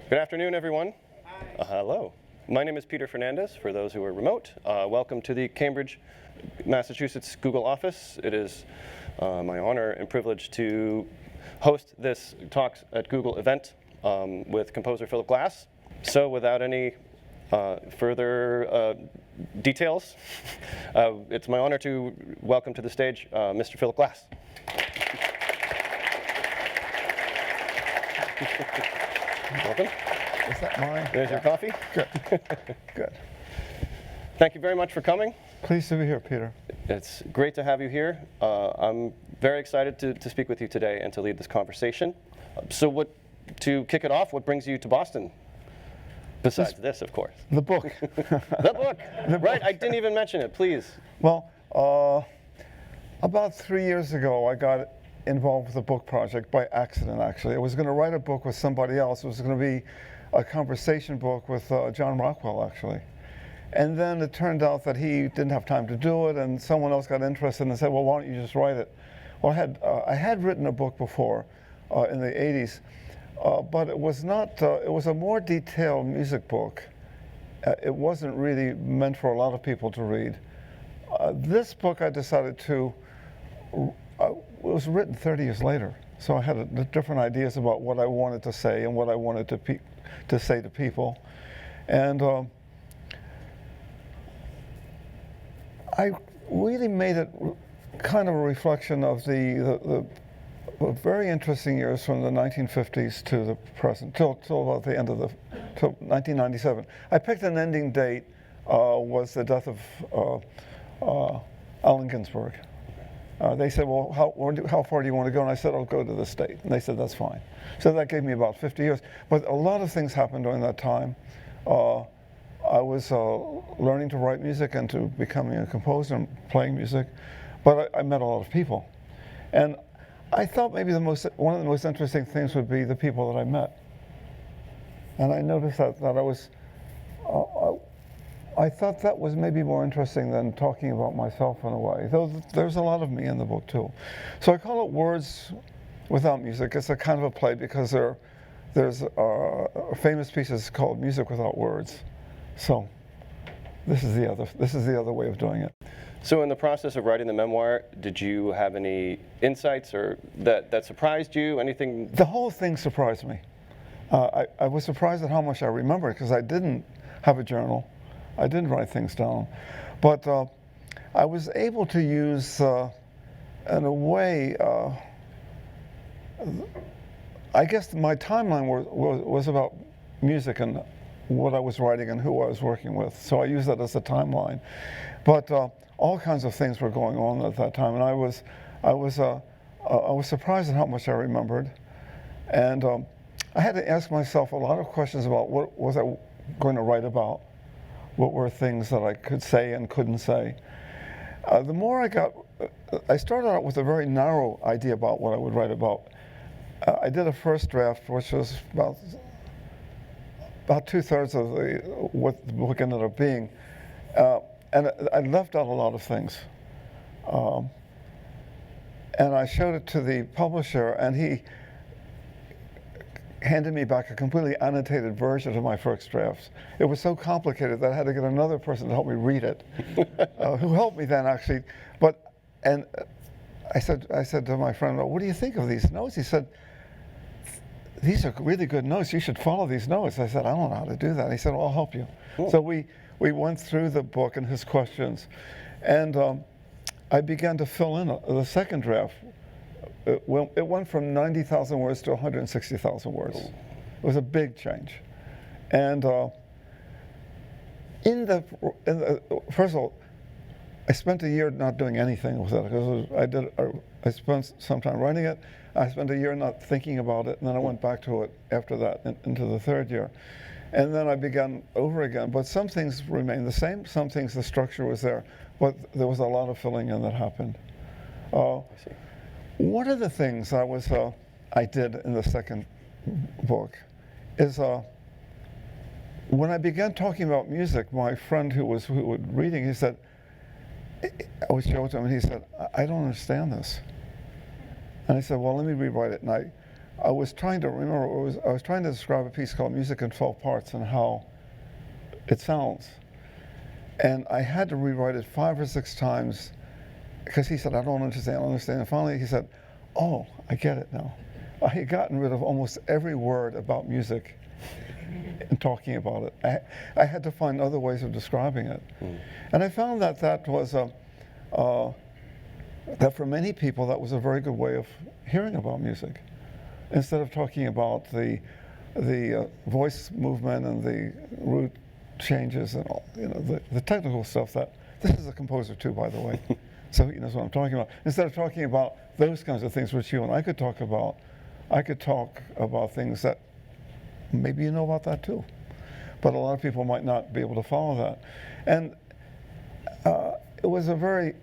Good afternoon, everyone. Hello. My name is Peter Fernandez, for those who are remote. Welcome to the Cambridge, Massachusetts Google office. It is my honor and privilege to host this Talks at Google event with composer Philip Glass. So without any further details, it's my honor to welcome to the stage Mr. Philip Glass. Welcome. Is that mine? There's your coffee. Good. Good. Thank you very much for coming. Pleased to be here, Peter. It's great to have you here. I'm very excited to speak with you today and to lead this conversation. So to kick it off, what brings you to Boston? Besides this, of course. The book. The book. Right, I didn't even mention it, please. Well, about 3 years ago, I got involved with a book project by accident, actually. I was going to write a book with somebody else. It was going to be a conversation book with John Rockwell, actually. And then it turned out that he didn't have time to do it, and someone else got interested and said, well, why don't you just write it? Well, I had written a book before in the 80s, but it was not, it was a more detailed music book. It wasn't really meant for a lot of people to read. This book I decided to, it was written 30 years later, so I had different ideas about what I wanted to say and what I wanted to say to people. And I really made it kind of a reflection of the very interesting years from the 1950s to the present, till about the end of till 1997. I picked an ending date, was the death of Allen Ginsberg. They said, well, how far do you want to go? And I said, I'll go to the state. And they said, that's fine. So that gave me about 50 years. But a lot of things happened during that time. I was learning to write music and to becoming a composer and playing music. But I met a lot of people. And I thought maybe one of the most interesting things would be the people that I met. And I noticed that I thought that was maybe more interesting than talking about myself in a way, though there's a lot of me in the book too. So I call it Words Without Music. It's a kind of a play because there's famous pieces called Music Without Words. So this is the other way of doing it. So in the process of writing the memoir, did you have any insights or that surprised you? Anything? The whole thing surprised me. I was surprised at how much I remembered because I didn't have a journal. I didn't write things down, but I was able to use, in a way, I guess my timeline was about music and what I was writing and who I was working with. So I used that as a timeline. But all kinds of things were going on at that time, and I was surprised at how much I remembered, and I had to ask myself a lot of questions about what was I going to write about. What were things that I could say and couldn't say? The more I started out with a very narrow idea about what I would write about. I did a first draft, which was about 2/3 of what the book ended up being. And I left out a lot of things. And I showed it to the publisher, and he handed me back a completely annotated version of my first drafts. It was so complicated that I had to get another person to help me read it, who helped me then actually. And I said to my friend, well, what do you think of these notes? He said, these are really good notes. You should follow these notes. I said, I don't know how to do that. He said, well, I'll help you. Cool. So we went through the book and his questions, and I began to fill in the second draft. It went from 90,000 words to 160,000 words. It was a big change. And first of all, I spent a year not doing anything with it because I spent some time writing it. I spent a year not thinking about it, and then I went back to it after that into the third year. And then I began over again. But some things remained the same. Some things, the structure was there, but there was a lot of filling in that happened. I see. One of the things I did in the second book is when I began talking about music, my friend who was reading, he said, I was showing him, and he said, I don't understand this. And I said, well, let me rewrite it. And I I was trying to remember, I was trying to describe a piece called Music in 12 Parts and how it sounds. And I had to rewrite it 5 or 6 times because he said, I don't understand, And finally he said, oh, I get it now. I had gotten rid of almost every word about music in talking about it. I had to find other ways of describing it. And I found that that was that for many people that was a very good way of hearing about music. Instead of talking about the voice movement and the root changes and all, the technical stuff that, this is a composer too, by the way, so he knows what I'm talking about. Instead of talking about those kinds of things which you and I could talk about things that maybe you know about that too. But a lot of people might not be able to follow that. And it was a very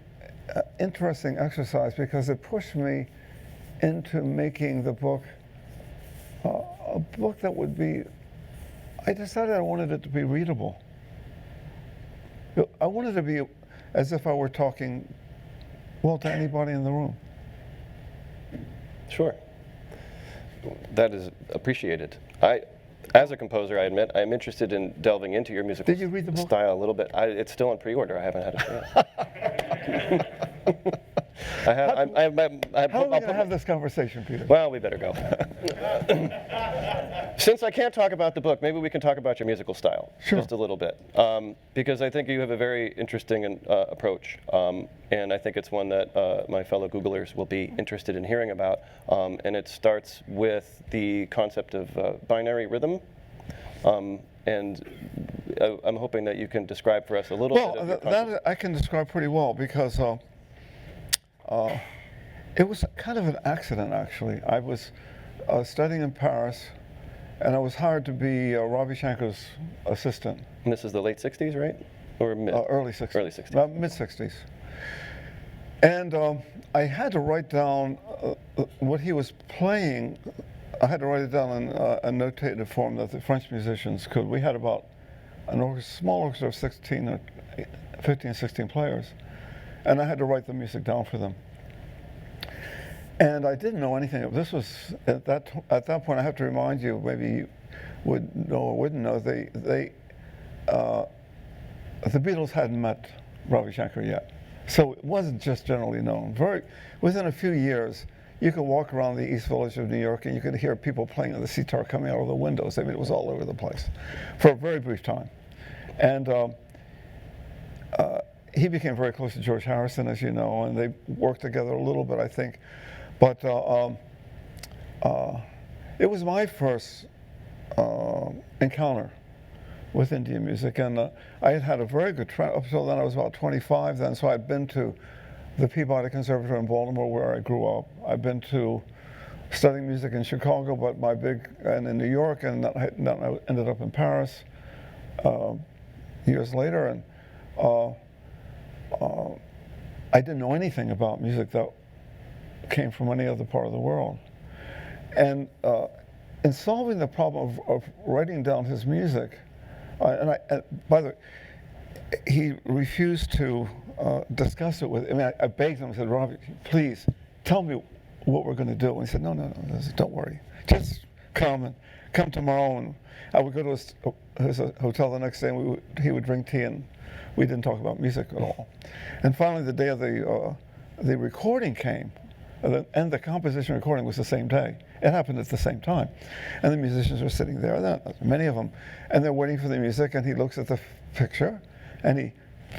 interesting exercise because it pushed me into making the book a book that would be, I decided I wanted it to be readable. I wanted it to be as if I were talking, well, to anybody in the room. Sure. That is appreciated. As a composer, I admit, I'm interested in delving into your musical Did you read the book? style a little bit. It's still in pre-order. I haven't had it yet. How are we going to have this conversation, Peter? Well, we better go. Since I can't talk about the book, maybe we can talk about your musical style just a little bit, because I think you have a very interesting approach, and I think it's one that my fellow Googlers will be interested in hearing about. And it starts with the concept of binary rhythm, and I'm hoping that you can describe for us a little bit of your concept. That I can describe pretty well because it was kind of an accident, actually. I was studying in Paris, and I was hired to be Ravi Shankar's assistant. And this is the late 60s, right? Or mid? Early 60s. Early 60s. Mid-60s. And I had to write down what he was playing. I had to write it down in a notated form that the French musicians could. We had about a small orchestra of 15, 16 players. And I had to write the music down for them. And I didn't know anything. This was, at that point, I have to remind you, maybe you would know or wouldn't know, the Beatles hadn't met Ravi Shankar yet. So it wasn't just generally known. Within a few years, you could walk around the East Village of New York and you could hear people playing on the sitar coming out of the windows. I mean, it was all over the place for a very brief time. And he became very close to George Harrison, as you know, and they worked together a little bit, I think. But it was my first encounter with Indian music, and I had had a very good trend. Up until then, I was about 25 then, so I'd been to the Peabody Conservatory in Baltimore, where I grew up. I'd been to studying music in Chicago, and in New York, and then I ended up in Paris years later, and I didn't know anything about music that came from any other part of the world. And in solving the problem of writing down his music, and by the way, he refused to discuss it with, I begged him, I said, Robbie, please tell me what we're going to do. And he said, no, don't worry. Just come tomorrow. And I would go to his hotel the next day, and he would drink tea, and we didn't talk about music at all. And finally, the day of the recording came, and the composition recording was the same day. It happened at the same time. And the musicians were sitting there, many of them, and they're waiting for the music, and he looks at the picture, and he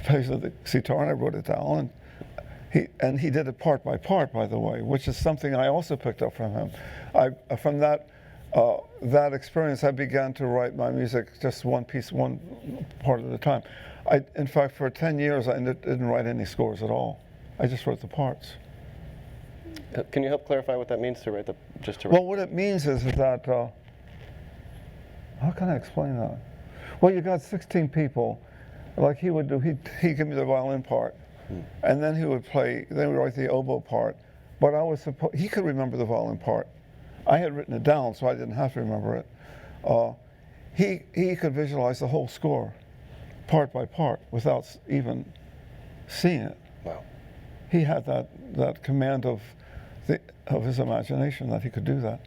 plays the sitar, and I wrote it down, and he did it part by part, by the way, which is something I also picked up from him. From that experience, I began to write my music just one piece, one part at a time. In fact, for 10 years, I didn't write any scores at all. I just wrote the parts. Can you help clarify what that means to write Well, what it means is that, how can I explain that? Well, you got 16 people, like he would do, he'd give me the violin part, and then he would write the oboe part, but he could remember the violin part. I had written it down, so I didn't have to remember it. He could visualize the whole score, part by part, without even seeing it. Wow. He had that command of his imagination that he could do that.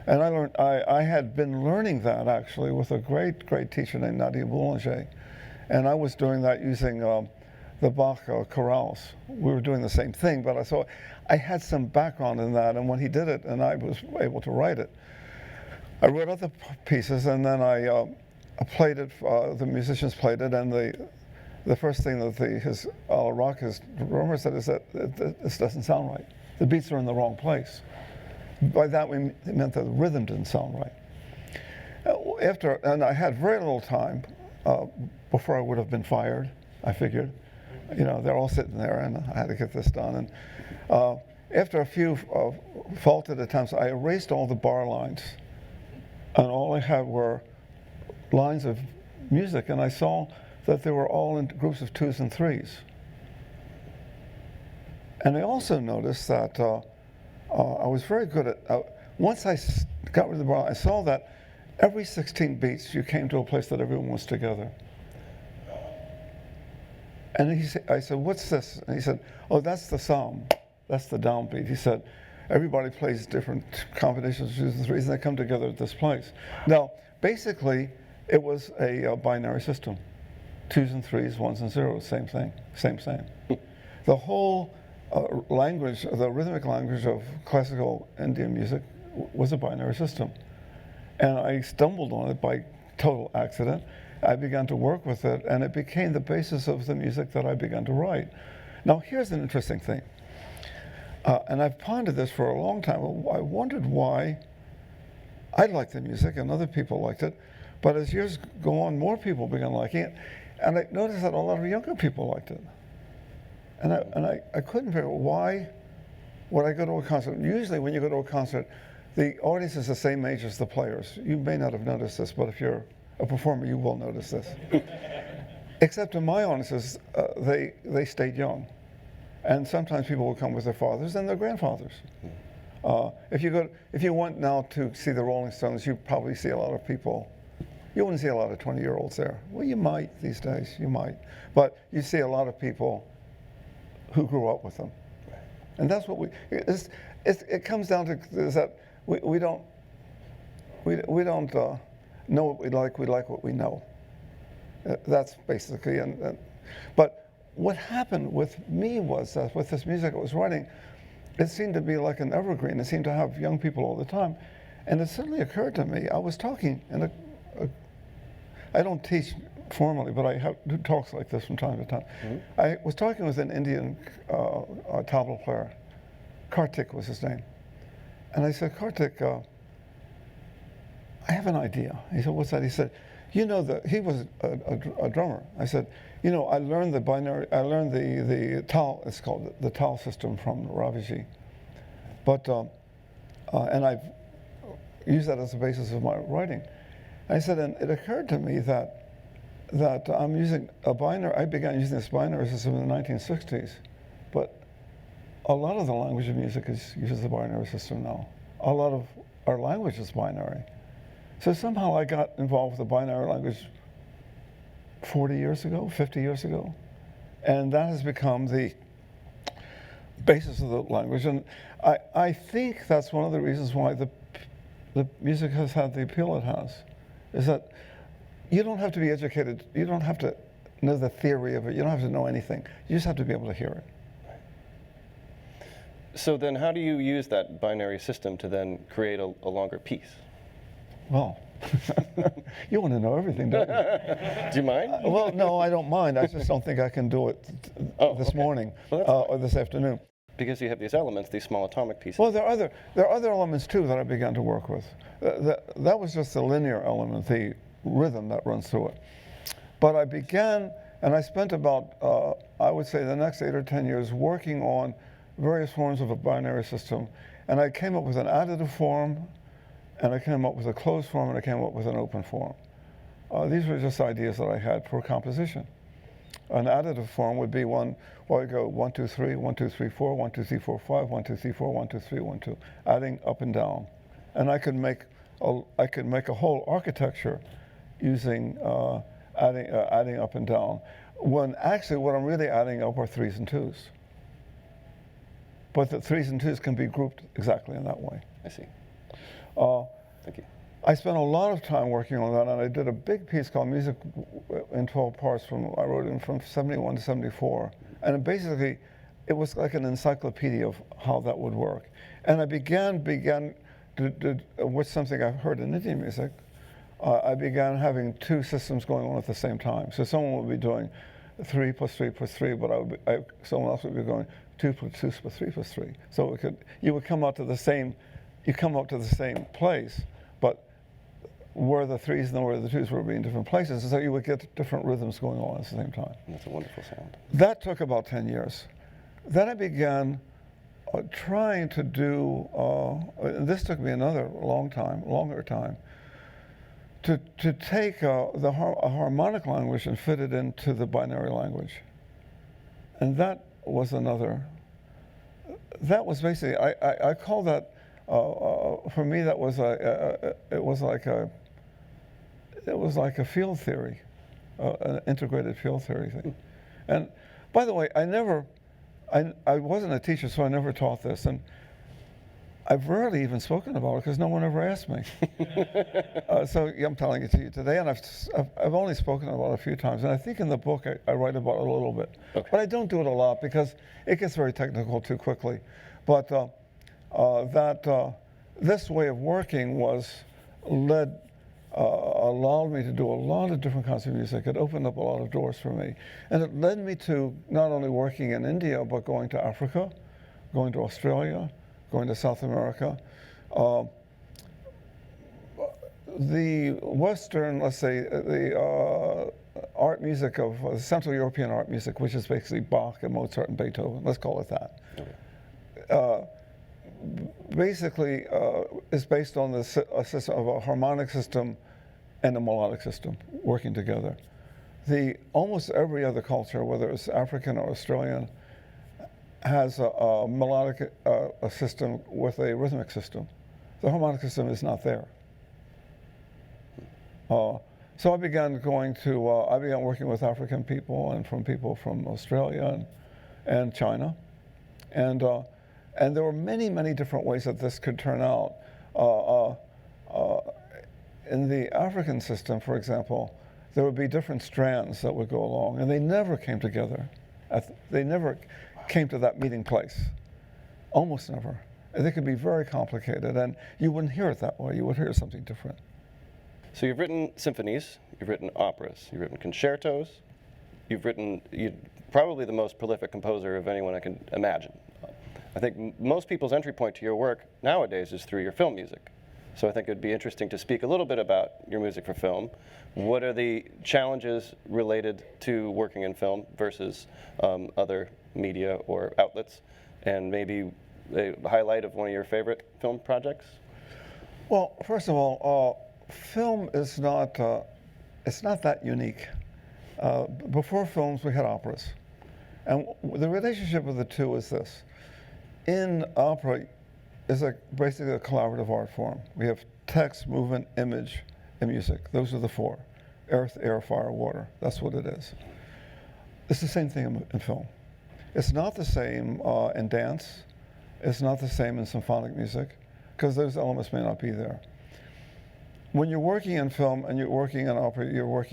And I had been learning that actually with a great teacher named Nadia Boulanger. And I was doing that using the Bach chorales. We were doing the same thing, but I had some background in that, and when he did it, and I was able to write it, I wrote other pieces, and then I played it, the musicians played it, and the first thing that his drummer said is that this doesn't sound right. The beats are in the wrong place. By that it meant that the rhythm didn't sound right. And I had very little time before I would have been fired, I figured. You know, they're all sitting there, and I had to get this done. And after a few faulted attempts, I erased all the bar lines, and all I had were lines of music, and I saw that they were all in groups of 2s and 3s. And I also noticed that I was very good at, once I got rid of the bar, I saw that every 16 beats you came to a place that everyone was together. And I said, what's this? And he said, oh, that's the psalm. That's the downbeat. He said, everybody plays different combinations of 2s and 3s, and they come together at this place. Now, basically, it was a binary system. 2s and 3s, 1s and 0s, same thing, same. The whole language, the rhythmic language of classical Indian music was a binary system. And I stumbled on it by total accident. I began to work with it, and it became the basis of the music that I began to write. Now, here's an interesting thing. And I've pondered this for a long time. I wondered why I liked the music and other people liked it, but as years go on, more people began liking it. And I noticed that a lot of younger people liked it. And I couldn't figure out why would I go to a concert. Usually when you go to a concert, the audience is the same age as the players. You may not have noticed this, but if you're a performer, you will notice this. Except in my audiences, they stayed young. And sometimes people will come with their fathers and their grandfathers. If you went now to see the Rolling Stones, you probably see a lot of people. You wouldn't see a lot of 20-year-olds there. Well, you might these days, you might. But you see a lot of people who grew up with them. And that's what it comes down to is that we don't know what we like what we know. That's basically, but what happened with me was that with this music I was writing, it seemed to be like an evergreen. It seemed to have young people all the time. And it suddenly occurred to me, I was talking in I don't teach formally, but I do talks like this from time to time. Mm-hmm. I was talking with an Indian tabla player. Kartik was his name. And I said, Kartik, I have an idea. He said, what's that? He said, he was a drummer. I said, I learned the tal, it's called the tal system from Raviji. But, and I've used that as the basis of my writing. I said, and it occurred to me that I'm using a binary. I began using this binary system in the 1960s, but a lot of the language of music uses the binary system now. A lot of our language is binary. So somehow I got involved with the binary language 40 years ago, 50 years ago, and that has become the basis of the language. And I think that's one of the reasons why the music has had the appeal it has. Is that you don't have to be educated, you don't have to know the theory of it, you don't have to know anything. You just have to be able to hear it. So then how do you use that binary system to then create a longer piece? Well, you want to know everything, don't you? Do you mind? Well, no, I don't mind. I just don't think I can do it this morning or this afternoon. Because you have these elements, these small atomic pieces. Well, there are other elements too that I began to work with. That was just the linear element, the rhythm that runs through it. But I began, and I spent about, I would say the next 8 or 10 years working on various forms of a binary system. And I came up with an additive form, and I came up with a closed form, and I came up with an open form. These were just ideas that I had for composition. An additive form would be one, well, you go 1, 2, 3, 1, 2, 3, 4, 1, 2, 3, 4, 5, 1, 2, 3, 4, 1, 2, 3, 1, 2, adding up and down. And I could make a whole architecture using adding up and down. When actually what I'm really adding up are 3s and 2s. But the 3s and 2s can be grouped exactly in that way. I see. Thank you. I spent a lot of time working on that, and I did a big piece called Music in 12 Parts. I wrote it from 71 to 74. And it was like an encyclopedia of how that would work. And I began with something I've heard in Indian music. I began having two systems going on at the same time. So someone would be doing 3 plus 3 plus 3, but someone else would be going 2 plus 2 plus 3 plus 3. So you would come up to the same place, but where the 3s and where the 2s were being different places, and so you would get different rhythms going on at the same time. That's a wonderful sound. That took about 10 years. Then I began trying to do, and this took me another longer time, to take a harmonic language and fit it into the binary language. And that was basically, I call that, for me, that was it was like a field theory, an integrated field theory thing. And by the way, I wasn't a teacher, so I never taught this. And I've rarely even spoken about it because no one ever asked me. So I'm telling it to you today, and I've only spoken about it a few times. And I think in the book I write about it a little bit. Okay. But I don't do it a lot because it gets very technical too quickly. But this way of working allowed me to do a lot of different kinds of music. It opened up a lot of doors for me. And it led me to not only working in India, but going to Africa, going to Australia, going to South America. The Western, let's say, the art music of Central European art music, which is basically Bach and Mozart and Beethoven, let's call it that. Okay. Basically is based on a system of a harmonic system and a melodic system working together. Almost every other culture, whether it's African or Australian, has a melodic a system with a rhythmic system. The harmonic system is not there. So I began working with African people and people from Australia and China, and there were many, many different ways that this could turn out. In the African system, for example, there would be different strands that would go along, and they never came together. They never came to that meeting place, almost never. And they could be very complicated, and you wouldn't hear it that way. You would hear something different. So you've written symphonies, you've written operas, you've written concertos, you're probably the most prolific composer of anyone I can imagine. I think most people's entry point to your work nowadays is through your film music. So I think it'd be interesting to speak a little bit about your music for film. What are the challenges related to working in film versus other media or outlets? And maybe a highlight of one of your favorite film projects? Well, first of all, film is it's not that unique. Before films, we had operas. And the relationship of the two is this. In opera, it's basically a collaborative art form. We have text, movement, image, and music. Those are the four. Earth, air, fire, water. That's what it is. It's the same thing in film. It's not the same in dance. It's not the same in symphonic music, because those elements may not be there. When you're working in film and you're working in opera, you're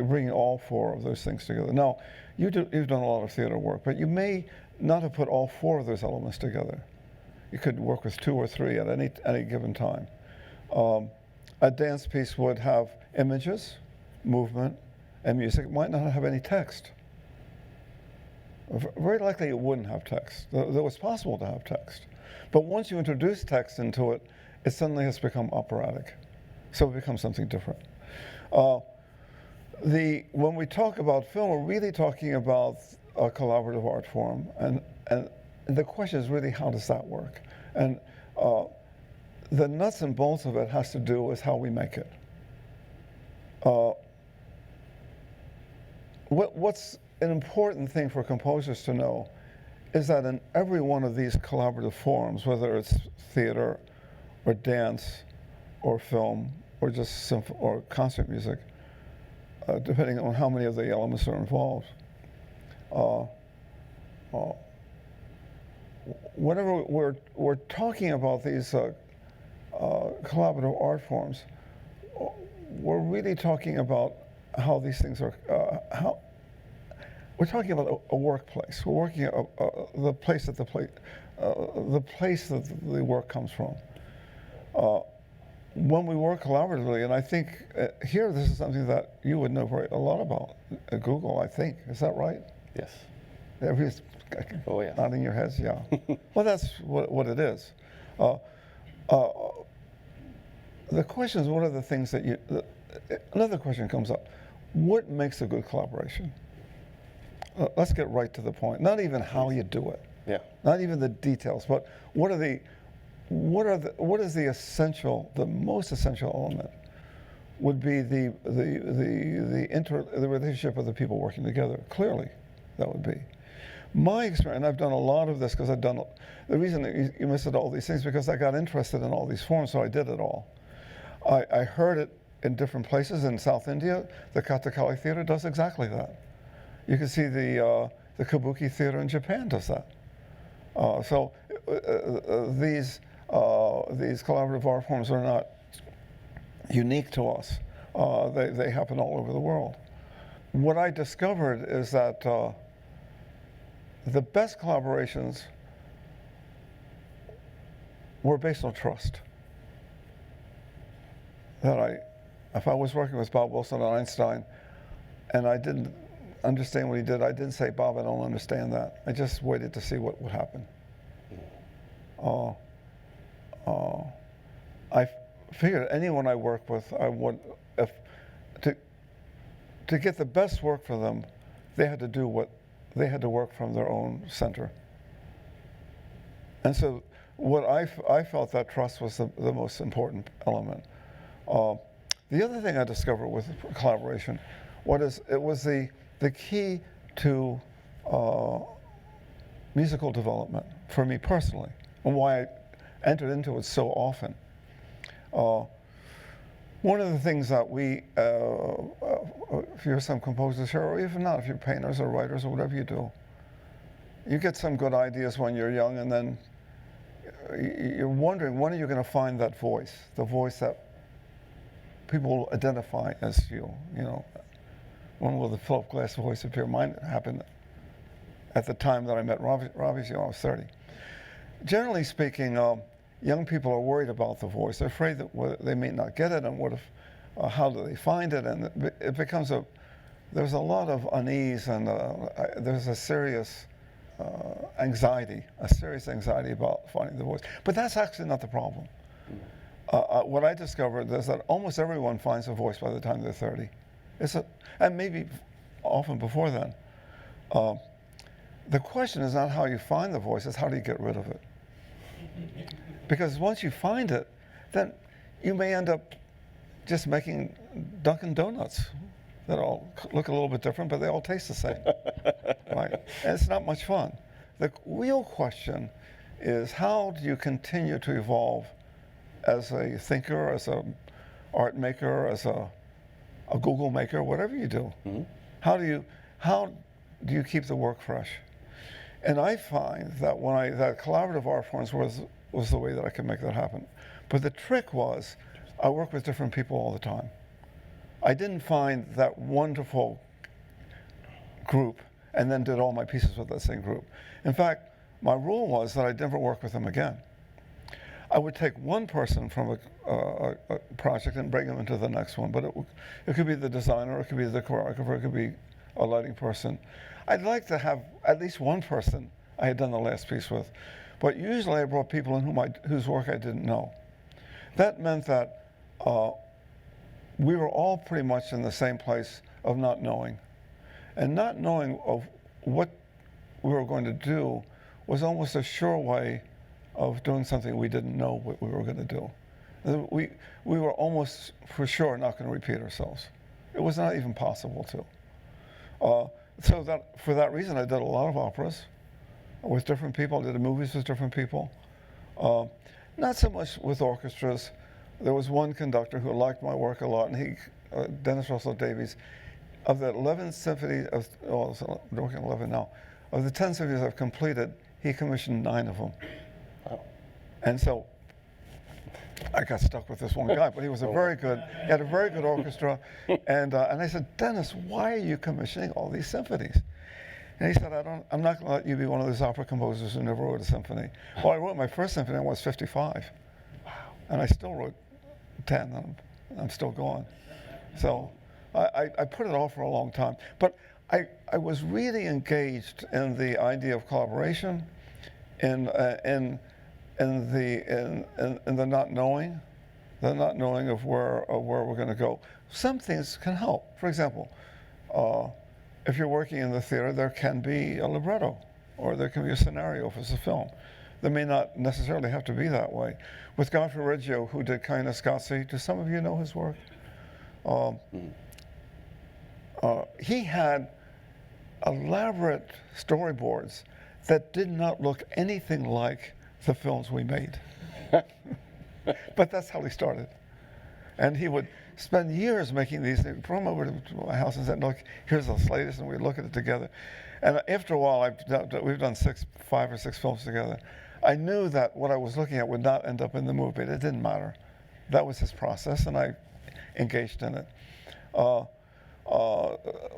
bringing all four of those things together. Now, you've done a lot of theater work, but you may not have put all four of those elements together. You could work with 2 or 3 at any given time. A dance piece would have images, movement, and music. It might not have any text. Very likely it wouldn't have text. Though it's possible to have text. But once you introduce text into it, it suddenly has become operatic. So it becomes something different. When we talk about film, we're really talking about a collaborative art form. And the question is really, how does that work? And the nuts and bolts of it has to do with how we make it. What's an important thing for composers to know is that in every one of these collaborative forms, whether it's theater or dance or film or just or concert music, depending on how many of the elements are involved, whenever we're talking about these collaborative art forms, we're really talking about how these things are, how we're talking about a workplace. We're working the place that the place that the work comes from. When we work collaboratively, and I think here this is something that you would know a lot about at Google. I think, is that right? Yes. Everybody's Oh, yes. nodding your heads. Yeah. Well, that's what it is. The question is, what are the things that you? Another question comes up: what makes a good collaboration? Let's get right to the point. Not even how you do it. Yeah. Not even the details, but what is the essential, the most essential element? Would be the relationship of the people working together. Clearly, that would be. My experience, and I've done a lot of this because I've done. The reason that you listed all these things because I got interested in all these forms, so I did it all. I heard it in different places in South India. The Kathakali Theater does exactly that. You can see the Kabuki Theater in Japan does that. So these collaborative art forms are not unique to us. They happen all over the world. What I discovered is that the best collaborations were based on trust. That if I was working with Bob Wilson and Einstein, and I didn't understand what he did, I didn't say, Bob, I don't understand that. I just waited to see what would happen. I figured anyone I work with, I would, to get the best work for them, they had to work from their own center. And so what I felt that trust was the most important element. The other thing I discovered with collaboration, it was the key to musical development for me personally, and why I entered into it so often. One of the things that if you're some composers here, or even not, if you're painters or writers or whatever you do, you get some good ideas when you're young, and then you're wondering, when are you going to find that voice, the voice that people will identify as you, when will the Philip Glass voice appear? Mine happened at the time that I met Ravi when I was 30. Generally speaking, young people are worried about the voice. They're afraid that they may not get it, and what if, how do they find it? And it becomes there's a lot of unease, and there's a serious anxiety about finding the voice. But that's actually not the problem. What I discovered is that almost everyone finds a voice by the time they're 30. And maybe often before then. The question is not how you find the voice, it's how do you get rid of it. Because once you find it, then you may end up just making Dunkin' Donuts that all look a little bit different, but they all taste the same. Right? And it's not much fun. The real question is, how do you continue to evolve as a thinker, as an art maker, as a Google maker, whatever you do? Mm-hmm. How do you keep the work fresh? And I find that that collaborative art forms was the way that I could make that happen. But the trick was, I work with different people all the time. I didn't find that wonderful group and then did all my pieces with that same group. In fact, my rule was that I'd never work with them again. I would take one person from a project and bring them into the next one, but it could be the designer, it could be the choreographer, it could be a lighting person. I'd like to have at least one person I had done the last piece with, but usually I brought people in whose work I didn't know. That meant that we were all pretty much in the same place of not knowing. And not knowing of what we were going to do was almost a sure way of doing something we didn't know what we were going to do. We were almost for sure not going to repeat ourselves. It was not even possible to. So for that reason, I did a lot of operas with different people. I did movies with different people. Not so much with orchestras. There was one conductor who liked my work a lot, and Dennis Russell Davies, of the 11 symphonies, I'm working on 11 now, of the 10 symphonies I've completed, he commissioned 9 of them. Wow. And so I got stuck with this one guy, but he was he had a very good orchestra. And I said, Dennis, why are you commissioning all these symphonies? And he said, I'm not going to let you be one of those opera composers who never wrote a symphony. Well, I wrote my first symphony when I was 55. Wow. And I still wrote 10, and I'm still going. So I put it off for a long time. But I was really engaged in the idea of collaboration, in the not knowing of where we're going to go. Some things can help. For example, if you're working in the theater, there can be a libretto, or there can be a scenario for the film. There may not necessarily have to be that way. With Godfrey Reggio, who did Caino Scazzi, do some of you know his work? He had elaborate storyboards that did not look anything like the films we made. But that's how he started. And he would spend years making these things, bring them over to my house and said, look, here's the latest, and we'd look at it together. And after a while, we've done 5 or 6 films together. I knew that what I was looking at would not end up in the movie. It didn't matter. That was his process, and I engaged in it.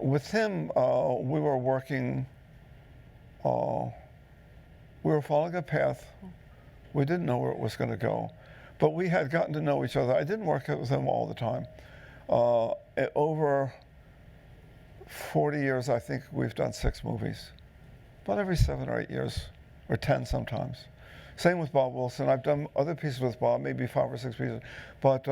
With him, we were working, we were following a path. We didn't know where it was going to go, but we had gotten to know each other. I didn't work with him all the time. Over 40 years, I think we've done 6 movies, about every 7 or 8 years, or 10 sometimes. Same with Bob Wilson. I've done other pieces with Bob, maybe 5 or 6 pieces, but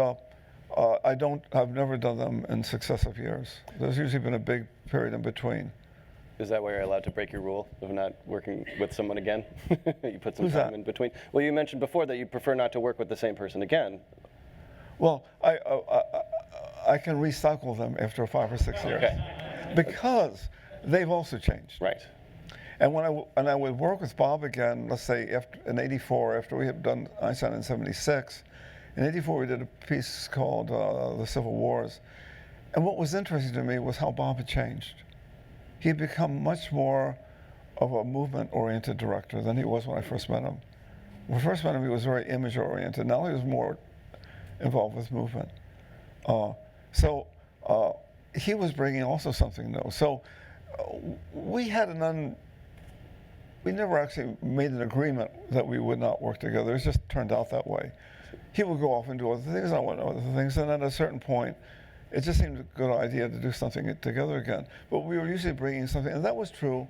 I've never done them in successive years. There's usually been a big period in between. Is that why you're allowed to break your rule of not working with someone again? You put some Who's time that? in between. Well, you mentioned before that you prefer not to work with the same person again. Well, I can recycle them after 5 or 6 years, because they've also changed. Right. And when I would work with Bob again, let's say in '84, after we had done Einstein in '76, in '84 we did a piece called The Civil Wars. And what was interesting to me was how Bob had changed. He had become much more of a movement-oriented director than he was when I first met him. When I first met him, he was very image-oriented. Now he was more involved with movement. So he was bringing also something new. So we had we never actually made an agreement that we would not work together. It just turned out that way. He would go off and do other things, I went other things, and at a certain point, it just seemed a good idea to do something together again. But we were usually bringing something, and that was true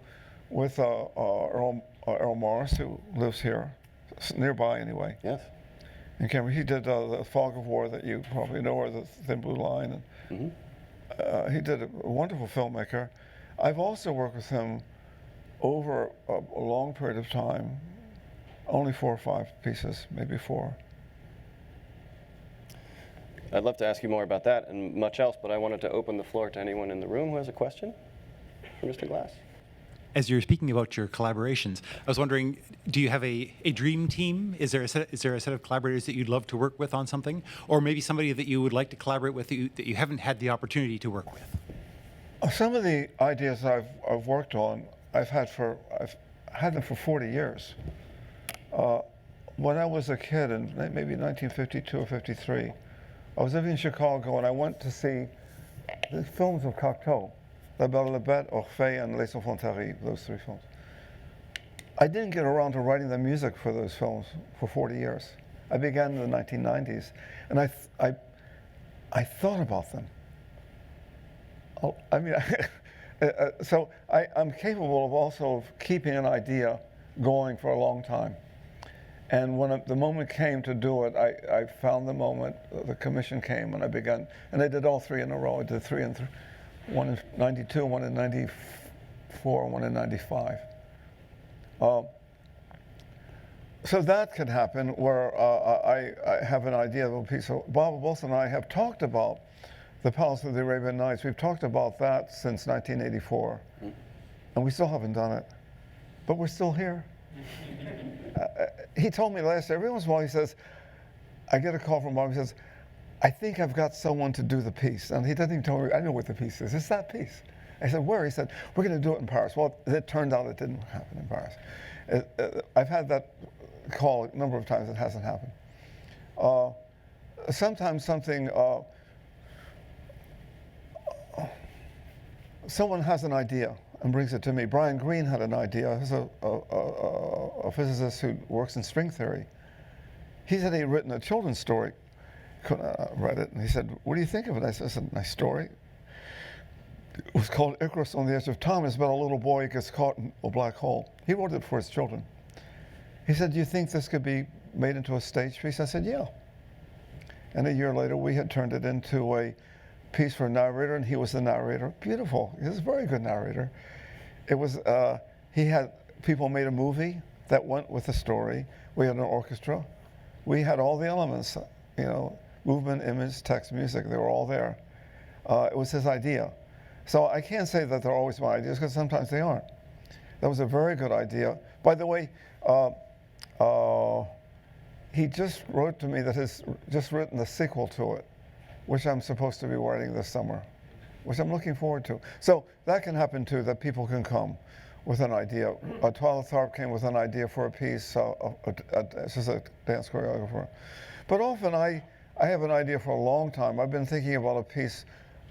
with Earl Morris, who lives here, nearby anyway. Yes. In Cambridge. He did The Fog of War that you probably know, or The Thin Blue Line. And, he did a wonderful filmmaker. I've also worked with him over a long period of time, only 4 or 5 pieces, maybe 4. I'd love to ask you more about that and much else, but I wanted to open the floor to anyone in the room who has a question for Mr. Glass. As you're speaking about your collaborations, I was wondering, do you have a dream team? Is there a set of collaborators that you'd love to work with on something? Or maybe somebody that you would like to collaborate with that you haven't had the opportunity to work with? Some of the ideas I've worked on, I've had them for 40 years. When I was a kid, in maybe 1952 or 53, I was living in Chicago, and I went to see the films of Cocteau, La Belle la Bête, Orphée, and Les Enfants Terribles, those 3 films. I didn't get around to writing the music for those films for 40 years. I began in the 1990s, and I thought about them. I mean, so I'm capable of also keeping an idea going for a long time. And when the moment came to do it, I found the moment, the commission came, and I began, and I did all 3 in a row. I did 3 and 3, one in '92, one in '94, one in '95. So that could happen where I have an idea of a piece. So Bob Wilson and I have talked about the Palace of the Arabian Nights. We've talked about that since 1984, and we still haven't done it, but we're still here. He told me every once in a while, he says, I get a call from Bob, he says, I think I've got someone to do the piece. And he doesn't even tell me, I know what the piece is. It's that piece. I said, where? He said, we're going to do it in Paris. Well, it turned out it didn't happen in Paris. I've had that call a number of times. It hasn't happened. sometimes something, someone has an idea and brings it to me. Brian Greene had an idea. He's a physicist who works in string theory. He said he'd written a children's story. Read it, and he said, "What do you think of it?" I said, "It's a nice story." It was called Icarus on the Edge of Time. It's about a little boy who gets caught in a black hole. He wrote it for his children. He said, "Do you think this could be made into a stage piece?" I said, "Yeah." And a year later, we had turned it into a piece for a narrator, and he was the narrator. Beautiful. He was a very good narrator. It was, he had, people made a movie that went with the story. We had an orchestra. We had all the elements, you know, movement, image, text, music, they were all there. It was his idea. So I can't say that they're always my ideas, because sometimes they aren't. That was a very good idea. By the way, he just wrote to me that he's just written the sequel to it, which I'm supposed to be writing this summer, which I'm looking forward to. So that can happen too, that people can come with an idea. Twyla Tharp came with an idea for a piece, she's a dance choreographer. But often I have an idea for a long time. I've been thinking about a piece.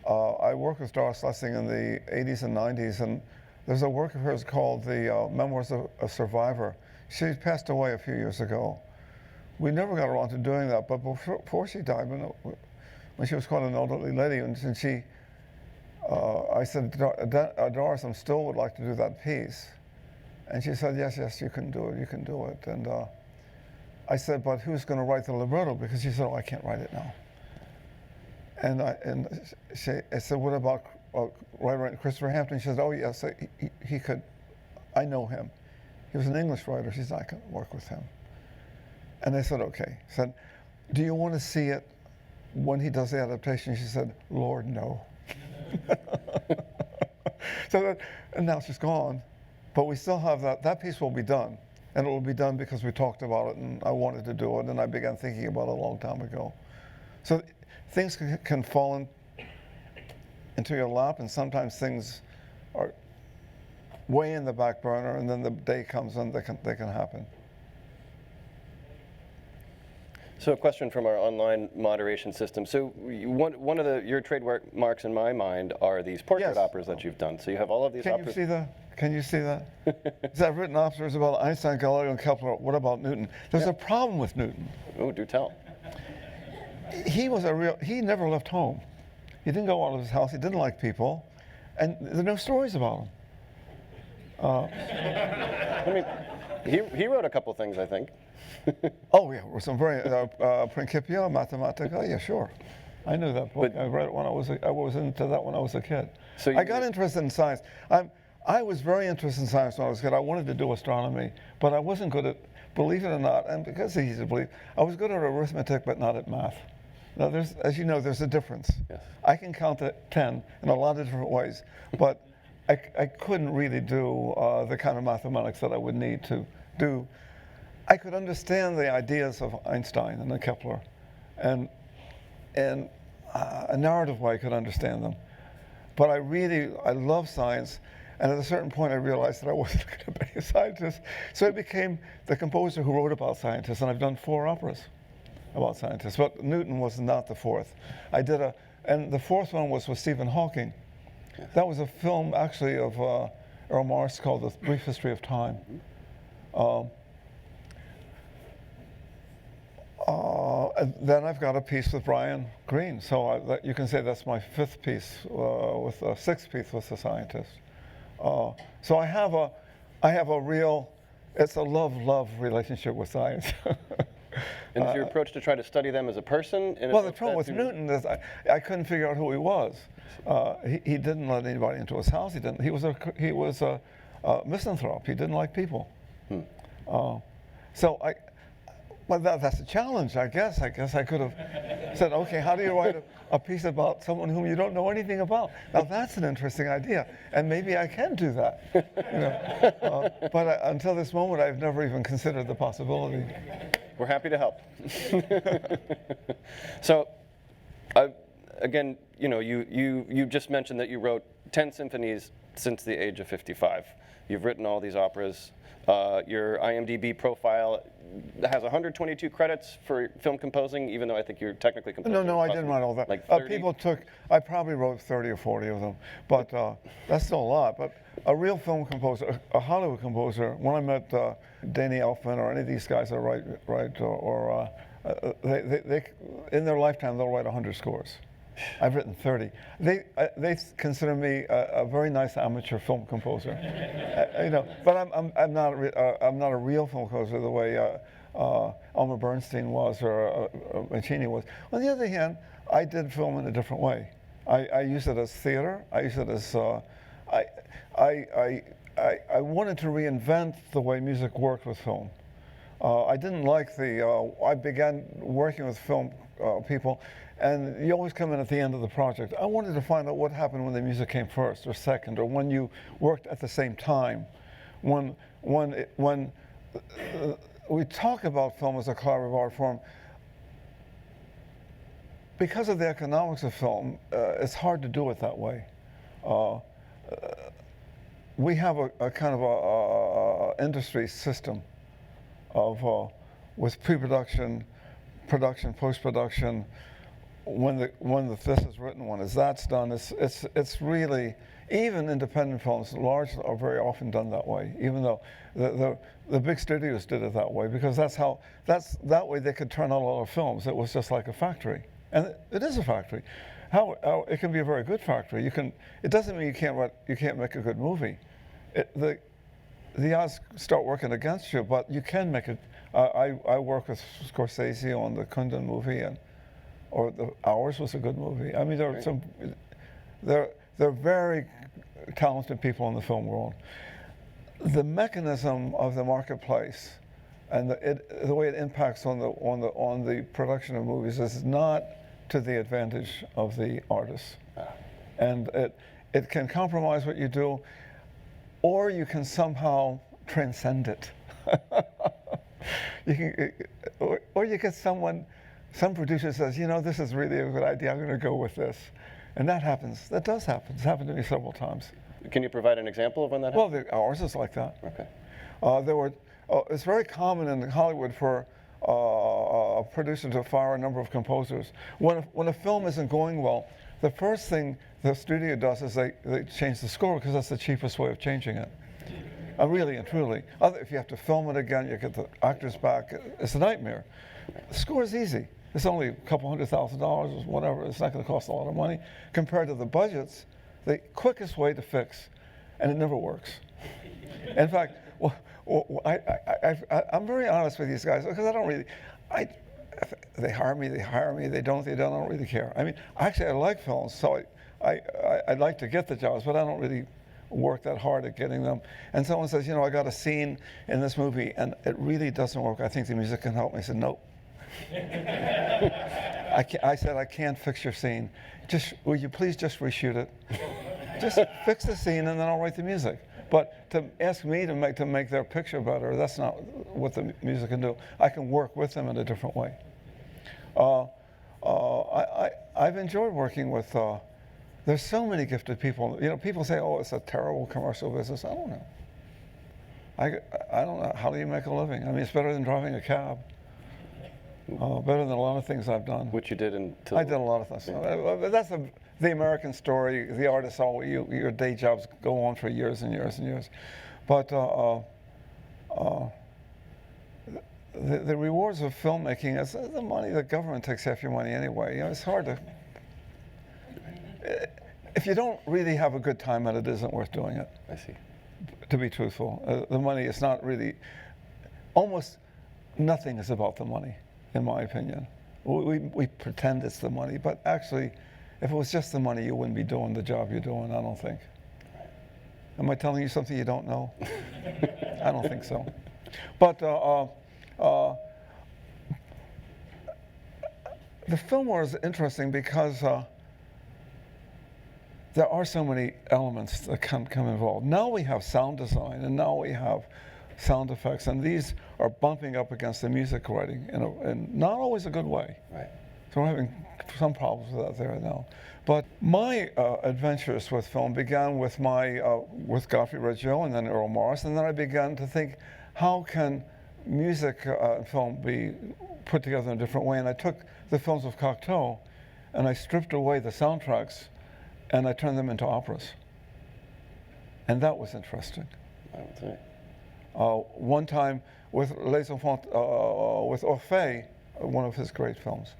I worked with Doris Lessing in the 80s and 90s, and there's a work of hers called the Memoirs of a Survivor. She passed away a few years ago. We never got around to doing that, but before she died, when she was quite an elderly lady, and she, I said, "Doris, I still would like to do that piece." And she said, yes, you can do it. And I said, "But who's going to write the libretto?" Because she said, "Oh, I can't write it now." And I said, "What about writer Christopher Hampton?" She said, "Oh, yes, he could. I know him. He was an English writer." She said, "I can work with him." And I said, "Okay." I said, "Do you want to see it when he does the adaptation?" She said, "Lord, no." And now she's gone. But we still have that piece will be done. And it will be done because we talked about it, and I wanted to do it, and I began thinking about it a long time ago. So things can fall into your lap, and sometimes things are way in the back burner, and then the day comes and they can happen. So a question from our online moderation system. So one of your trademarks in my mind are these portrait operas that you've done. So you have all of these operas. Can you see that? I've written operas about Einstein, Galileo, and Kepler. What about Newton? There's a problem with Newton. Oh, do tell. He never left home. He didn't go out of his house. He didn't like people. And there are no stories about him. I mean, he wrote a couple things, I think. Oh, yeah, some very, Principia Mathematica, yeah, sure. I knew that book. I read it when I was into that when I was a kid. So I got interested in science. I was very interested in science when I was a kid. I wanted to do astronomy, but I wasn't good at, believe it or not, and because it's easy to believe, I was good at arithmetic, but not at math. Now, as you know, there's a difference. Yes. I can count to 10 in a lot of different ways, but I couldn't really do the kind of mathematics that I would need to do. I could understand the ideas of Einstein and Kepler, and a narrative way I could understand them. But I love science, and at a certain point I realized that I wasn't going to be a scientist. So I became the composer who wrote about scientists, and I've done 4 operas about scientists. But Newton was not the 4th. And the 4th one was with Stephen Hawking. That was a film actually of Earl Morris called The Brief History of Time. And then I've got a piece with Brian Greene, so you can say that's my 5th piece, with a 6th piece with the scientist. So I have a real, it's a love relationship with science. And is your approach to try to study them as a person? Well, the trouble with Newton is I couldn't figure out who he was. He didn't let anybody into his house. He was a misanthrope. He didn't like people. Well, that's a challenge, I guess. I could have said, okay, how do you write a piece about someone whom you don't know anything about? Now, that's an interesting idea, and maybe I can do that. You know? But until this moment, I've never even considered the possibility. We're happy to help. So, again, you know, you just mentioned that you wrote 10 symphonies since the age of 55. You've written all these operas. Your IMDb profile has 122 credits for film composing, even though I think you're technically composing. No, I didn't write all that. Like 30? People took, I probably wrote 30 or 40 of them, but that's still a lot. But a real film composer, a Hollywood composer, when I met Danny Elfman or any of these guys that write they in their lifetime, they'll write 100 scores. I've written 30. They consider me a very nice amateur film composer, But I'm not a real film composer the way Elmer Bernstein was or Mancini was. On the other hand, I did film in a different way. I use it as theater. I use it as I wanted to reinvent the way music worked with film. I didn't like I began working with film people, and you always come in at the end of the project. I wanted to find out what happened when the music came first or second, or when you worked at the same time. When we talk about film as a collaborative art form, because of the economics of film, it's hard to do it that way. We have a kind of a industry system of with pre-production, production, post-production. When this is written, when that's done, it's really, even independent films, large are very often done that way. Even though the big studios did it that way, because that way they could turn out a lot of films. It was just like a factory, and it is a factory. How it can be a very good factory. It doesn't mean you can't make a good movie. The odds start working against you, but you can make it. I work with Scorsese on the Kundun movie, or the Hours was a good movie. I mean, there are very talented people in the film world. The mechanism of the marketplace and the way it impacts on the production of movies is not to the advantage of the artists, and it can compromise what you do, or you can somehow transcend it. Or you get some producer says, this is really a good idea, I'm going to go with this. And that happens. That does happen. It's happened to me several times. Can you provide an example of when that happened? Well, Ours is like that. Okay. It's very common in Hollywood for a producer to fire a number of composers. When a film isn't going well, the first thing the studio does is they change the score, because that's the cheapest way of changing it. Really and truly. If you have to film it again, you get the actors back. It's a nightmare. The score is easy. It's only a couple $100,000 or whatever. It's not going to cost a lot of money. Compared to the budgets, the quickest way to fix, and it never works. In fact, I'm very honest with these guys, because I don't really, if they hire me, they don't, I don't really care. I mean, actually I like films, so I'd like to get the jobs, but I don't really work that hard at getting them. And someone says, I got a scene in this movie and it really doesn't work. I think the music can help me. I said, nope. I said, I can't fix your scene. Will you please just reshoot it? Just fix the scene and then I'll write the music. But to ask me to make their picture better, that's not what the music can do. I can work with them in a different way. I've enjoyed working with, there's so many gifted people. People say, oh, it's a terrible commercial business. I don't know. I don't know. How do you make a living? I mean, it's better than driving a cab. Better than a lot of things I've done. Which you did I did a lot of things. Yeah. That's the American story. The artists, your day jobs go on for years and years and years. But the rewards of filmmaking is the money. The government takes half your money anyway. It's hard to. If you don't really have a good time at it, it isn't worth doing it. I see. To be truthful, the money is not really. Almost nothing is about the money, in my opinion. We pretend it's the money, but actually, if it was just the money, you wouldn't be doing the job you're doing, I don't think. Am I telling you something you don't know? I don't think so. But the film war is interesting because there are so many elements that can come involved. Now we have sound design, and now we have sound effects, and these are bumping up against the music writing in not always a good way. Right. So we're having some problems with that there now. But my adventures with film began with with Godfrey Red Joe and then Earl Morris, and then I began to think, how can music and film be put together in a different way? And I took the films of Cocteau, and I stripped away the soundtracks, and I turned them into operas. And that was interesting. I would say. One time with Les Enfants, with Orphée, one of his great films,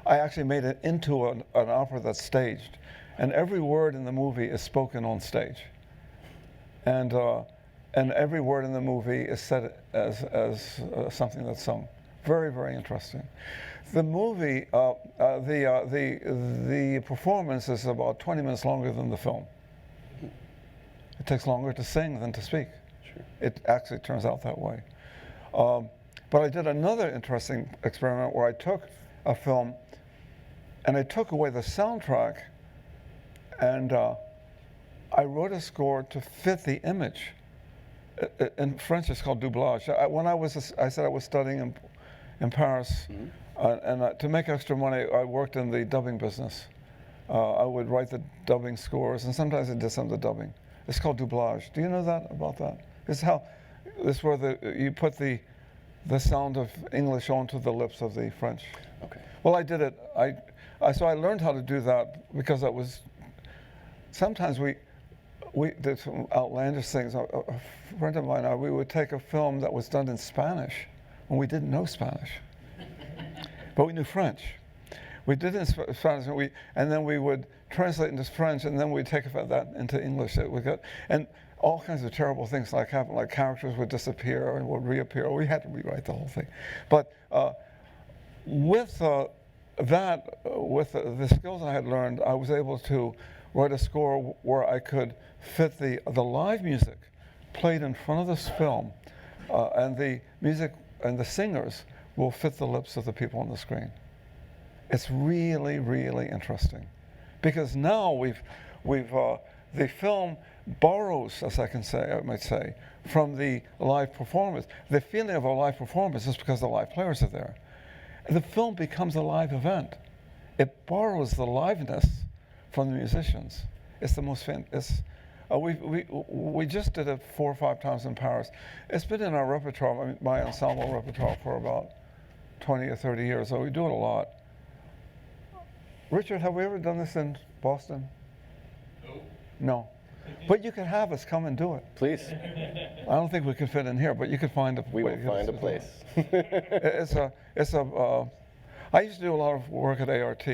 I actually made it into an opera that's staged, and every word in the movie is spoken on stage, and every word in the movie is said as something that's sung. Very, very interesting. The movie, the performance is about 20 minutes longer than the film. It takes longer to sing than to speak. Sure. It actually turns out that way. But I did another interesting experiment where I took a film and I took away the soundtrack, and I wrote a score to fit the image. In French, it's called doublage. I said I was studying in Paris, and to make extra money, I worked in the dubbing business. I would write the dubbing scores, and sometimes I did some of the dubbing. It's called doublage. Do you know about that? This is where you put the sound of English onto the lips of the French. Okay. Well, I did it. So I learned how to do that because sometimes we did some outlandish things. A friend of mine and I, we would take a film that was done in Spanish when we didn't know Spanish, but we knew French. We did it in Spanish, and then we would translate into French, and then we'd take that into English. And all kinds of terrible things happened, like characters would disappear and would reappear. We had to rewrite the whole thing. But with the skills I had learned, I was able to write a score where I could fit the live music played in front of this film, and the music and the singers will fit the lips of the people on the screen. It's really, really interesting, because now the film borrows, as I might say, from the live performance. The feeling of a live performance is because the live players are there. The film becomes a live event. It borrows the liveness from the musicians. It's the most we just did it 4 or 5 times in Paris. It's been in our repertoire, my ensemble repertoire, for about 20 or 30 years, so we do it a lot. Richard, have we ever done this in Boston? No. But you could have us come and do it. Please. I don't think we can fit in here, but you could find a We will find a place. I used to do a lot of work at ART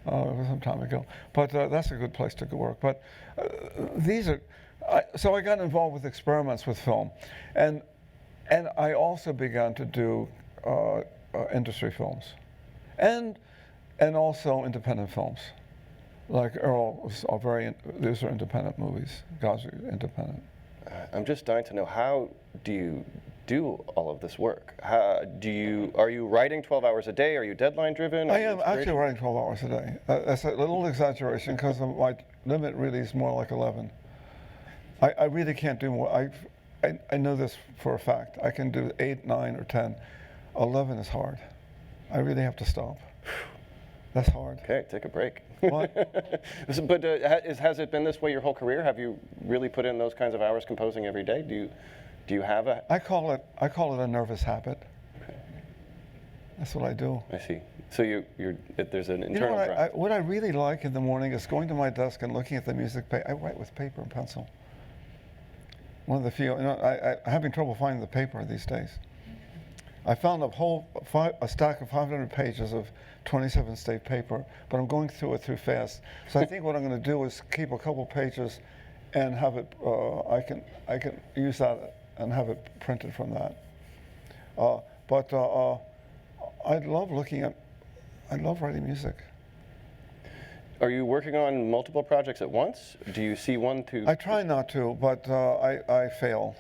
some time ago, but that's a good place to go work. But so I got involved with experiments with film, and I also began to do industry films, and also independent films. Like Earl these are independent movies. God's independent. I'm just dying to know, how do you do all of this work? Are you writing 12 hours a day? Are you deadline driven? I am actually writing 12 hours a day. That's a little exaggeration, because my limit really is more like 11. I really can't do more. I know this for a fact. I can do 8, 9, or 10. 11 is hard. I really have to stop. That's hard. Okay, take a break. What? But has it been this way your whole career? Have you really put in those kinds of hours composing every day? Do you have a? I call it a nervous habit. Okay. That's what I do. I see. So there's an internal drive. What I really like in the morning is going to my desk and looking at the music. I write with paper and pencil. One of the few. I'm having trouble finding the paper these days. I found a stack of 500 pages of 27-state paper, but I'm going through it too fast. So I think what I'm going to do is keep a couple pages, and have it. I can use that and have it printed from that. But I love writing music. Are you working on multiple projects at once? Do you see one to? I try not to, but I fail.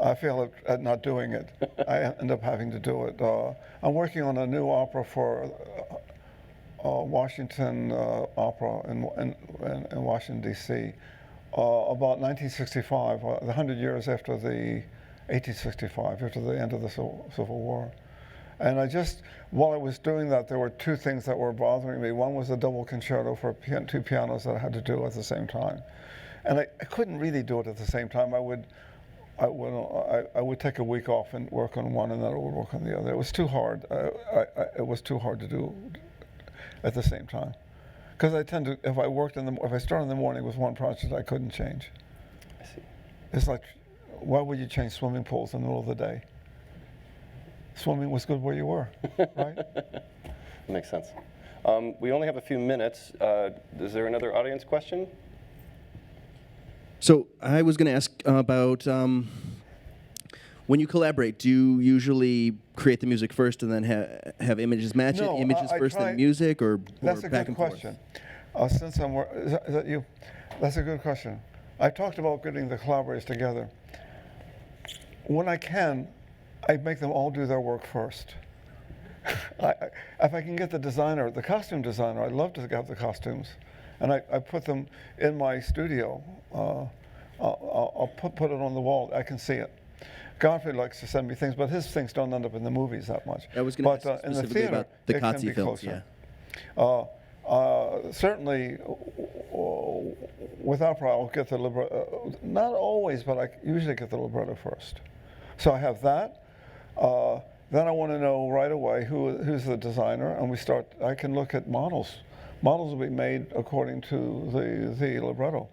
I fail at not doing it. I end up having to do it. I'm working on a new opera for Washington Opera in Washington, D.C. About 1965, 100 years after the 1865, after the end of the Civil War. And while I was doing that, there were 2 things that were bothering me. One was a double concerto for 2 pianos that I had to do at the same time. And I couldn't really do it at the same time. I would take a week off and work on one, and then I would work on the other. It was too hard. It was too hard to do at the same time. Because I tend to, if I started in the morning with one project, I couldn't change. I see. It's like, why would you change swimming pools in the middle of the day? Swimming was good where you were, right? Makes sense. We only have a few minutes. Is there another audience question? So I was going to ask about when you collaborate, do you usually create the music first and then have images match No, it, images I first try- then music, or That's a back good and question. forth? Since is that you? That's a good question. I talked about getting the collaborators together. When I can, I make them all do their work first. If I can get the designer, the costume designer, I'd love to have the costumes. And I put them in my studio. I'll put it on the wall. I can see it. Godfrey likes to send me things, but his things don't end up in the movies that much. I was going to ask in the specifically theater, about the it can Kotze be films, closer. yeah. Certainly, with opera, I'll get the libretto. Not always, but I usually get the libretto first. So I have that. Then I want to know right away who's the designer, and I can look at models. Models will be made according to the libretto.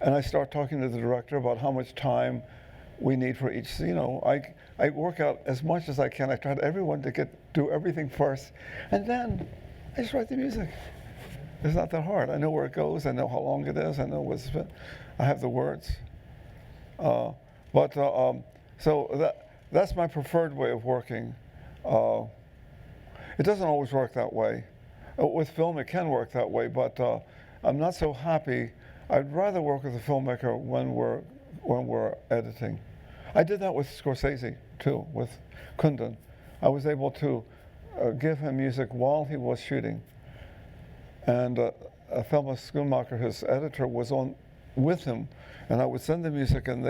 And I start talking to the director about how much time we need for each. I work out as much as I can. I try to everyone to do everything first, and then I just write the music. It's not that hard. I know where it goes. I know how long it is. I know I have the words. So that's my preferred way of working. It doesn't always work that way. With film, it can work that way, but I'm not so happy. I'd rather work with a filmmaker when we're editing. I did that with Scorsese too, with Kundun. I was able to give him music while he was shooting, and Thelma Schoonmaker, his editor, was on with him, and I would send the music, and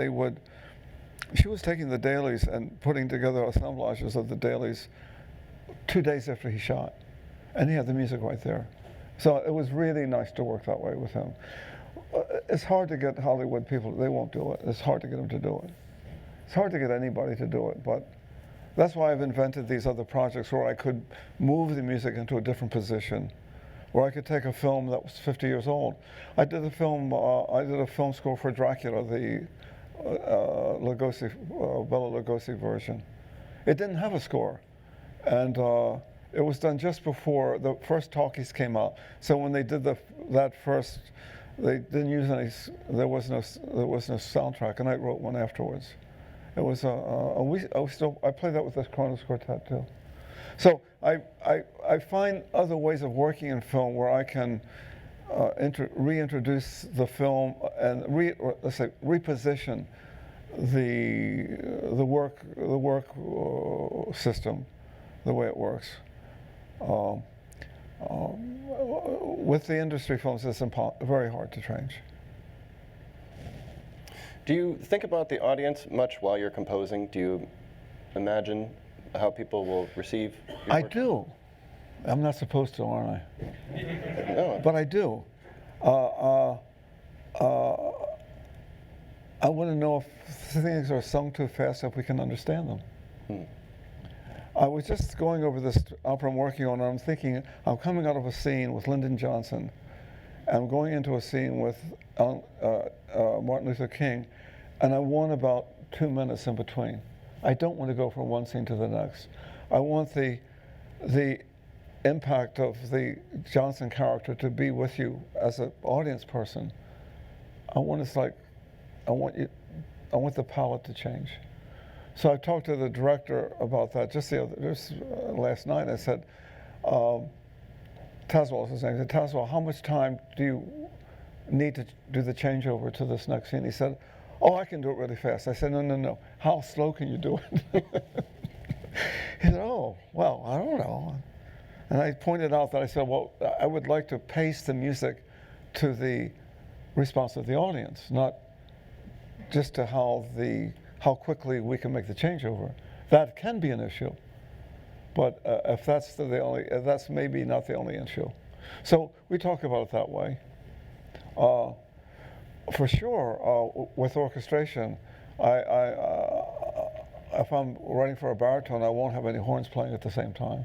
she was taking the dailies and putting together assemblages of the dailies 2 days after he shot, and he had the music right there. So it was really nice to work that way with him. It's hard to get Hollywood people, they won't do it. It's hard to get them to do it. It's hard to get anybody to do it, but that's why I've invented these other projects where I could move the music into a different position, where I could take a film that was 50 years old. I did a film score for Dracula, the Bela Lugosi version. It didn't have a score, and it was done just before the first talkies came out. So when they did that first, they didn't use any. There was no soundtrack, and I wrote one afterwards. It was I played that with the Kronos Quartet too. So I find other ways of working in film where I can reintroduce the film and reposition the work system, the way it works. With the industry films, it's very hard to change. Do you think about the audience much while you're composing? Do you imagine how people will receive your I work? do. I'm not supposed to, aren't I? No. But I do. I want to know if things are sung too fast, if we can understand them. I was just going over this opera I'm working on, and I'm thinking, I'm coming out of a scene with Lyndon Johnson. I'm going into a scene with Martin Luther King, and I want about 2 minutes in between. I don't want to go from one scene to the next. I want the impact of the Johnson character to be with you as an audience person. I want the palette to change. So I talked to the director about that just last night. I said, Tazwell's his name. I said, Tazwell, how much time do you need to do the changeover to this next scene? He said, oh, I can do it really fast. I said, no. How slow can you do it? He said, oh, well, I don't know. And I pointed out that I said, well, I would like to pace the music to the response of the audience, not just to how quickly we can make the changeover. That can be an issue, but if that's maybe not the only issue. So we talk about it that way. For sure, with orchestration, If I'm writing for a baritone, I won't have any horns playing at the same time.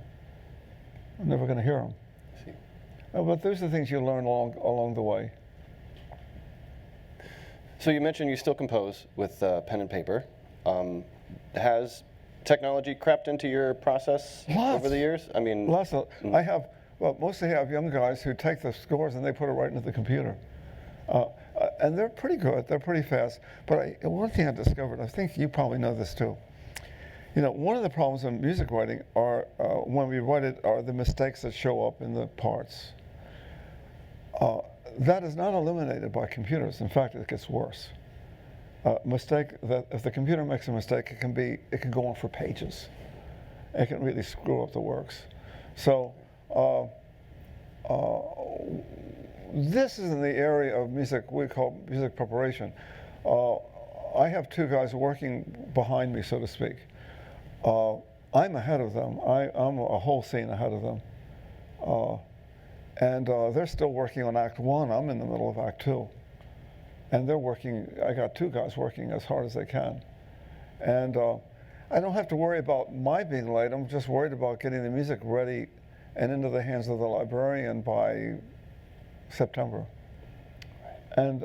I'm never going to hear them. See. But those are the things you learn along the way. So you mentioned you still compose with pen and paper. Has technology crept into your process Lots. over the years? I mean, Lots of, I have, well, mostly have young guys who take the scores and they put it right into the computer. And they're pretty good, they're pretty fast. But one thing I discovered, I think you probably know this too. You know, one of the problems in music writing are, when we write it, are the mistakes that show up in the parts. That is not eliminated by computers. In fact, it gets worse. Mistake that if the computer makes a mistake, it can go on for pages. It can really screw up the works. So this is in the area of music we call music preparation. I have two guys working behind me, so to speak. I'm ahead of them. I'm a whole scene ahead of them. And they're still working on Act 1. I'm in the middle of Act 2. And they're working, I got two guys working as hard as they can. And I don't have to worry about my being late. I'm just worried about getting the music ready and into the hands of the librarian by September. And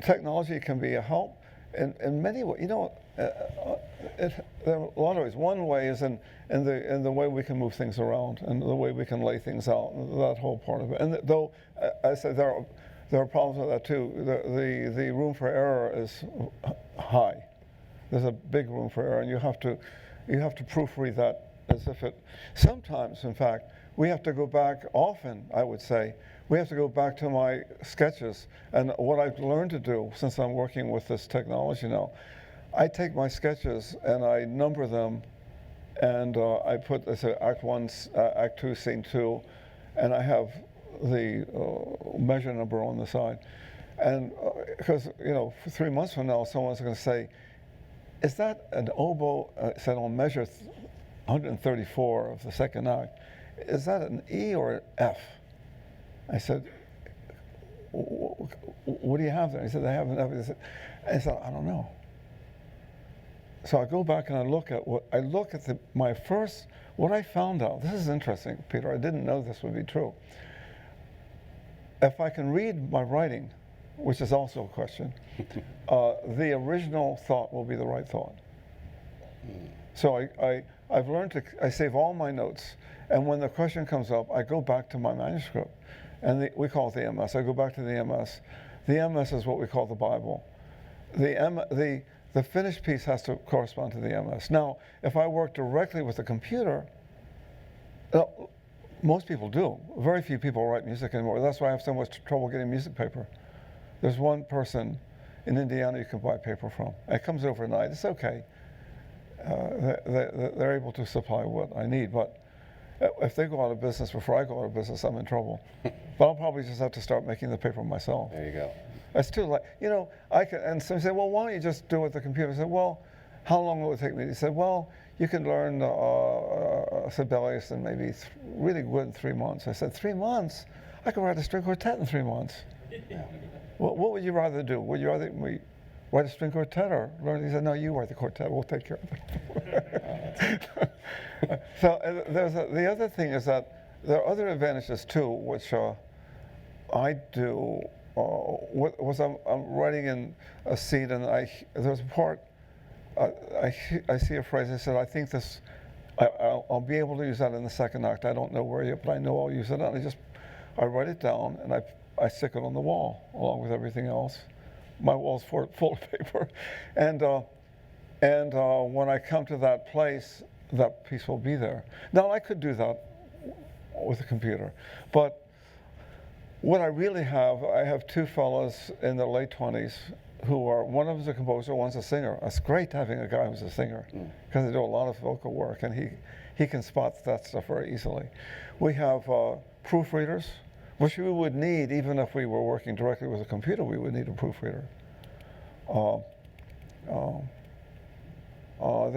technology can be a help in many ways. You know, there are a lot of ways. One way is in the way we can move things around and the way we can lay things out, that whole part of it. And though I said there are problems with that too. The room for error is high. There's a big room for error, and you have to proofread that as if it. Sometimes, in fact, we have to go back. Often, I would say, we have to go back to my sketches. And what I've learned to do since I'm working with this technology now, I take my sketches and I number them, and I put, let's say, Act 1, Act 2, Scene 2, and I have the measure number on the side. And because, you know, for 3 months from now, someone's going to say, is that an oboe, said on measure 134 of the second act, is that an E or an F? I said, what do you have there? He said, I have an F. I said, I don't know. So I go back and I look at what I found out. This is interesting, Peter. I didn't know this would be true. If I can read my writing, which is also a question, the original thought will be the right thought. So I've learned I save all my notes, and when the question comes up, I go back to my manuscript, and we call it the MS. I go back to the MS. The MS is what we call the Bible. The finished piece has to correspond to the MS. Now, if I work directly with the computer, most people do. Very few people write music anymore. That's why I have so much trouble getting music paper. There's one person in Indiana you can buy paper from. It comes overnight. It's okay. They're able to supply what I need. But if they go out of business before I go out of business, I'm in trouble. But I'll probably just have to start making the paper myself. There you go. It's too late. You know, and some say, well, why don't you just do it with the computer? I said, well, how long will it take me? He said, well, you can learn Sibelius in maybe really good in 3 months. I said, 3 months? I could write a string quartet in 3 months. Yeah. What would you rather do? Would you rather write a string quartet or learn? He said, no, you write the quartet. We'll take care of it. So the other thing is that there are other advantages too, which I do. I'm writing in a scene, and there's a part. I see a phrase. I said, I think this. I'll be able to use that in the second act. I don't know where yet, but I know I'll use it. And I write it down, and I stick it on the wall along with everything else. My wall's full of paper, and when I come to that place, that piece will be there. Now I could do that with a computer, but what I really have, I have two fellows in their late 20s who are, one of them's a composer, one's a singer. It's great having a guy who's a singer because they do a lot of vocal work, and he can spot that stuff very easily. We have proofreaders, which we would need even if we were working directly with a computer. We would need a proofreader. There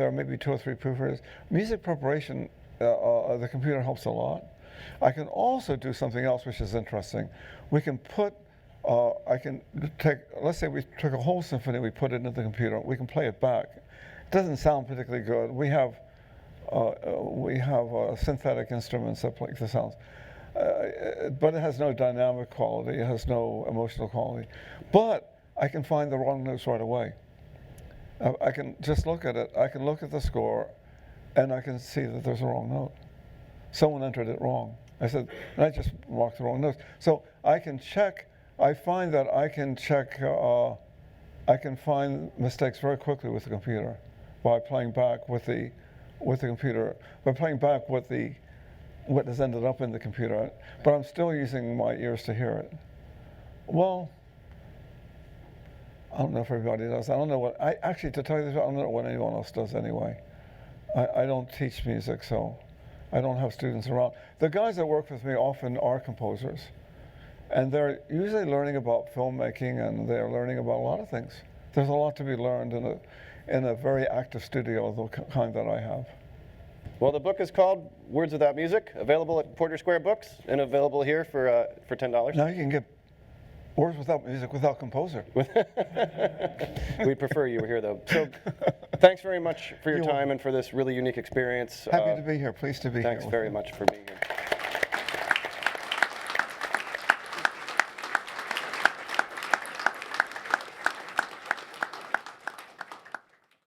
are maybe 2 or 3 proofreaders. Music preparation, the computer helps a lot. I can also do something else which is interesting. We can put I can take, let's say we took a whole symphony, we put it into the computer, we can play it back. It doesn't sound particularly good. We have synthetic instruments that play the sounds. But it has no dynamic quality, it has no emotional quality. But I can find the wrong notes right away. I can just look at it, I can look at the score, and I can see that there's a wrong note. Someone entered it wrong. I said, and I just marked the wrong notes. So I can check, I find that I can check, I can find mistakes very quickly with the computer by playing back with the computer, by playing back what has ended up in the computer, but I'm still using my ears to hear it. Well, I don't know if everybody does. I don't know what, actually, to tell you the truth, I don't know what anyone else does anyway. I don't teach music, so I don't have students around. The guys that work with me often are composers, and they're usually learning about filmmaking, and they're learning about a lot of things. There's a lot to be learned in a very active studio, the kind that I have. Well, the book is called Words Without Music, available at Porter Square Books, and available here for $10. Now you can get Words Without Music without composer. We'd prefer you were here, though. So thanks very much for your time and for this really unique experience. Happy to be here. Pleased to be here. Thanks very much for being here.